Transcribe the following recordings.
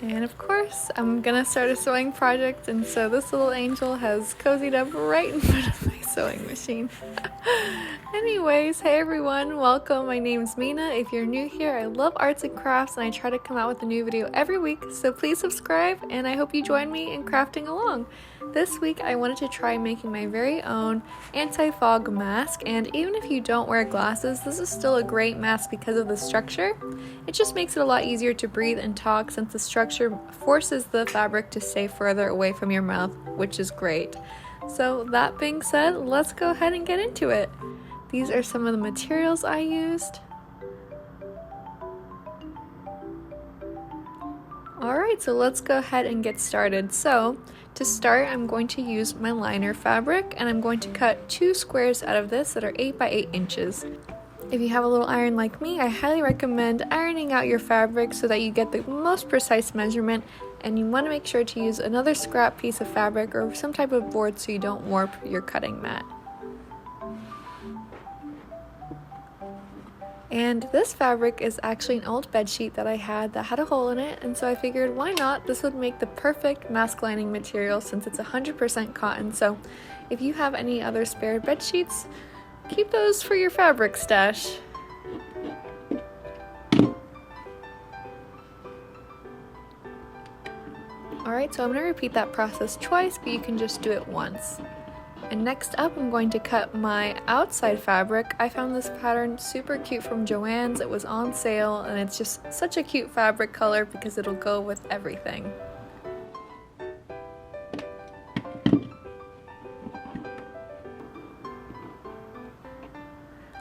And of course, I'm gonna start a sewing project, and so this little angel has cozied up right in front of my sewing machine. Anyways, hey everyone, welcome. My name's Mina. If you're new here, I love arts and crafts, and I try to come out with a new video every week, so please subscribe, and I hope you join me in crafting along. This week, I wanted to try making my very own anti-fog mask, and even if you don't wear glasses, this is still a great mask because of the structure. It just makes it a lot easier to breathe and talk since the structure forces the fabric to stay further away from your mouth, which is great. So that being said, let's go ahead and get into it. These are some of the materials I used. Alright, so let's go ahead and get started. So, to start, I'm going to use my liner fabric, and I'm going to cut 2 squares out of this that are 8 by 8 inches. If you have a little iron like me, I highly recommend ironing out your fabric so that you get the most precise measurement, and you want to make sure to use another scrap piece of fabric or some type of board so you don't warp your cutting mat. And this fabric is actually an old bedsheet that I had that had a hole in it, and so I figured why not? This would make the perfect mask lining material since it's 100% cotton. So if you have any other spare bed sheets, keep those for your fabric stash. Alright, so I'm going to repeat that process twice, but you can just do it once. And next up, I'm going to cut my outside fabric. I found this pattern super cute from Joann's. It was on sale, and it's just such a cute fabric color because it'll go with everything.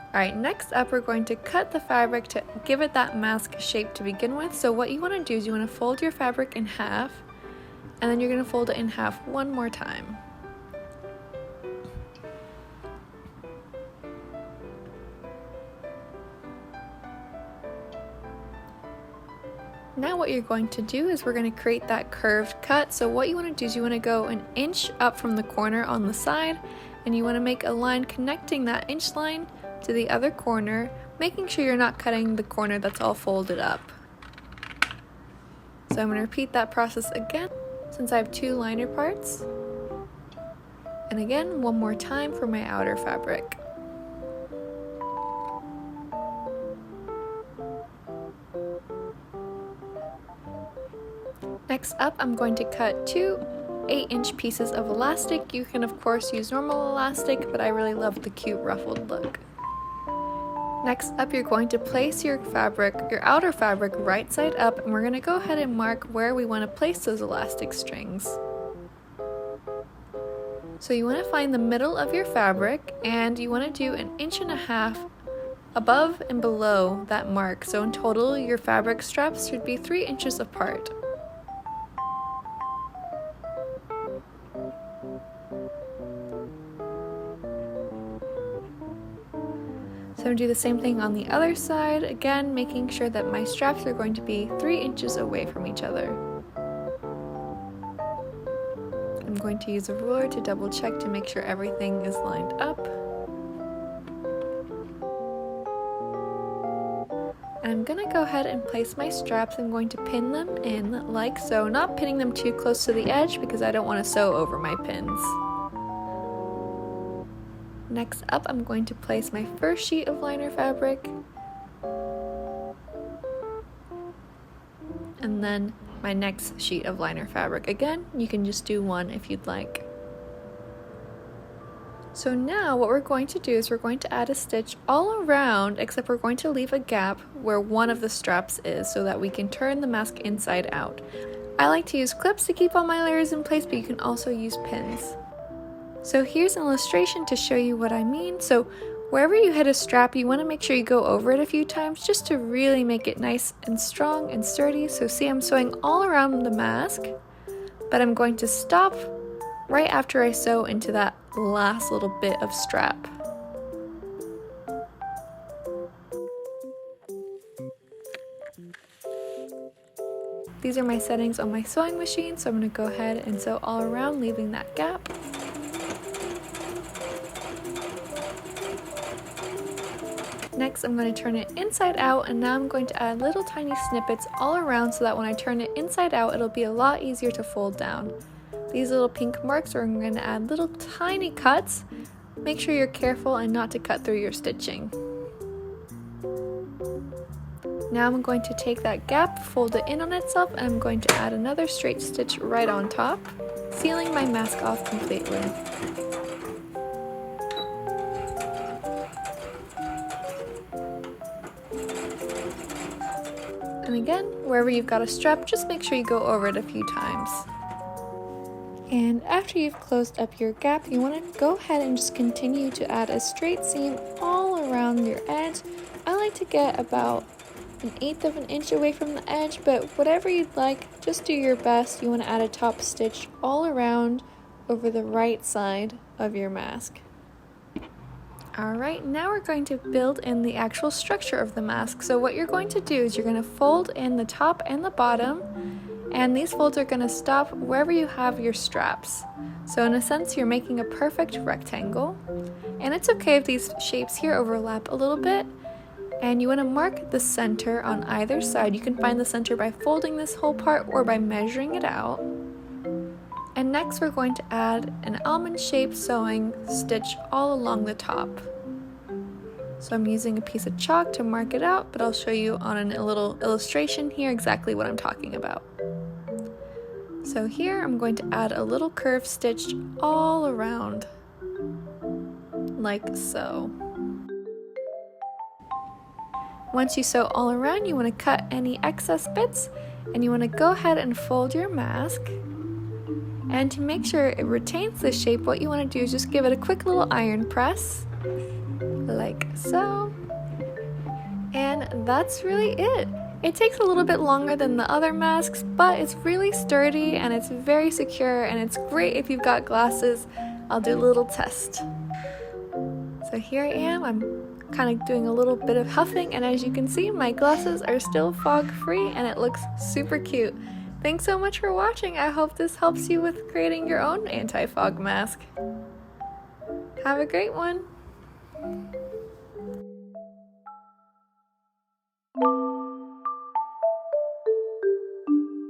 Alright, next up we're going to cut the fabric to give it that mask shape to begin with. So what you want to do is you want to fold your fabric in half, and then you're going to fold it in half one more time. Now what you're going to do is we're going to create that curved cut. So what you want to do is you want to go an inch up from the corner on the side, and you want to make a line connecting that inch line to the other corner, making sure you're not cutting the corner that's all folded up. So I'm going to repeat that process again since I have 2 liner parts. And again, one more time for my outer fabric. Next up, I'm going to cut 2 8-inch pieces of elastic. You can of course use normal elastic, but I really love the cute ruffled look. Next up, you're going to place your outer fabric right side up, and we're going to go ahead and mark where we want to place those elastic strings. So you want to find the middle of your fabric, and you want to do 1.5 inches above and below that mark. So in total, your fabric straps should be 3 inches apart. So I'm going to do the same thing on the other side, again making sure that my straps are going to be 3 inches away from each other. I'm going to use a ruler to double check to make sure everything is lined up. And I'm going to go ahead and place my straps. I'm going to pin them in like so, not pinning them too close to the edge because I don't want to sew over my pins. Next up, I'm going to place my first sheet of liner fabric, and then my next sheet of liner fabric. Again, you can just do one if you'd like. So now what we're going to do is we're going to add a stitch all around, except we're going to leave a gap where one of the straps is so that we can turn the mask inside out. I like to use clips to keep all my layers in place, but you can also use pins. So here's an illustration to show you what I mean. So wherever you hit a strap, you want to make sure you go over it a few times just to really make it nice and strong and sturdy. So see, I'm sewing all around the mask, but I'm going to stop right after I sew into that last little bit of strap. These are my settings on my sewing machine, so I'm going to go ahead and sew all around, leaving that gap. Next, I'm going to turn it inside out, and now I'm going to add little tiny snippets all around so that when I turn it inside out, it'll be a lot easier to fold down. These little pink marks are going to add little tiny cuts. Make sure you're careful and not to cut through your stitching. Now I'm going to take that gap, fold it in on itself, and I'm going to add another straight stitch right on top, sealing my mask off completely. And again, wherever you've got a strap, just make sure you go over it a few times. And after you've closed up your gap, you want to go ahead and just continue to add a straight seam all around your edge. I like to get about 1/8 of an inch away from the edge, but whatever you'd like, just do your best. You want to add a top stitch all around over the right side of your mask. Alright, now we're going to build in the actual structure of the mask. So what you're going to do is you're going to fold in the top and the bottom, and these folds are going to stop wherever you have your straps. So in a sense, you're making a perfect rectangle, and it's okay if these shapes here overlap a little bit. And you want to mark the center on either side. You can find the center by folding this whole part or by measuring it out. And next we're going to add an almond-shaped sewing stitch all along the top. So I'm using a piece of chalk to mark it out, but I'll show you on a little illustration here exactly what I'm talking about. So here I'm going to add a little curved stitch all around, like so. Once you sew all around, you want to cut any excess bits, and you want to go ahead and fold your mask. And to make sure it retains the shape, what you want to do is just give it a quick little iron press, like so. And that's really it. It takes a little bit longer than the other masks, but it's really sturdy and it's very secure, and it's great if you've got glasses. I'll do a little test. So here I am, I'm kind of doing a little bit of huffing, and as you can see, my glasses are still fog free and it looks super cute. Thanks so much for watching. I hope this helps you with creating your own anti-fog mask. Have a great one.